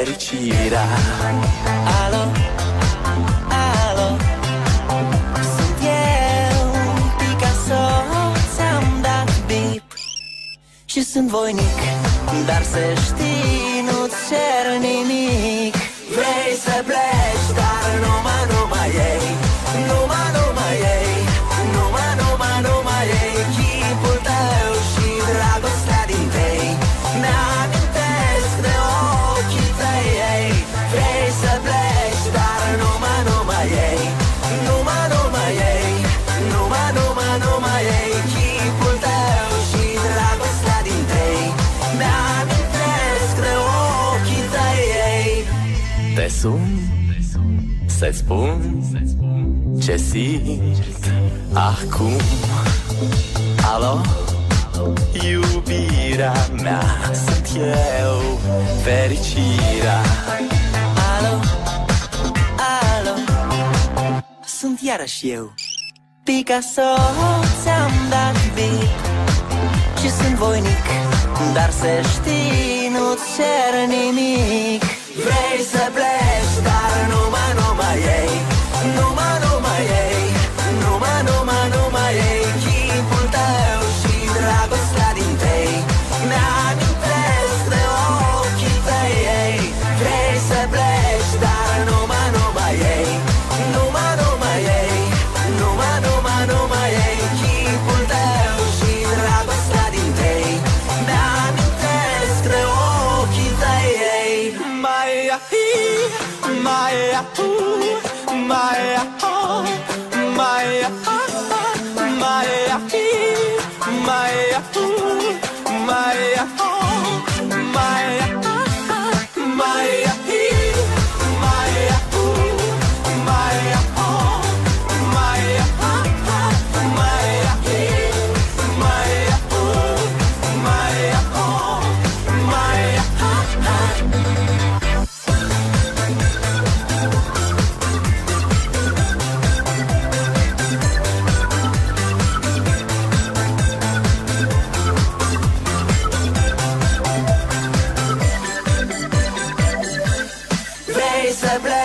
fericirea. Alo, alo, sunt eu, Picasso, ți-am dat bip și sunt voinic, dar să știi, nu-ți cer nimic. Vrei să pleci, dar numai ei, numai ei, numai ei, chipul tău și dragostea din tei. Mi-amintesc de ochii tăi, ei. Vrei să pleci, dar numai ei, numai ei, numai ei, chipul tău și dragostea din tei. Mi-amintesc de ochii tăi, ei. Te sun să-ți spun ce simt acum. Alo, iubirea mea, sunt eu, fericirea. Alo, alo, sunt iarăși eu, Picasso, ți-am dat bip și sunt voinic, dar să știi, nu-ți cer nimic. Vrei să pleci, dar numai ei, numai ei, numai ei, chipul tău și dragostea din tei. Mi-amintesc de ochii tăi, ei. Vrei să pleci, dar numai ei, numai ei, numai ei, chipul tău și dragostea din tei. Mi-amintesc de ochii tăi, ei. Vrei să pleci,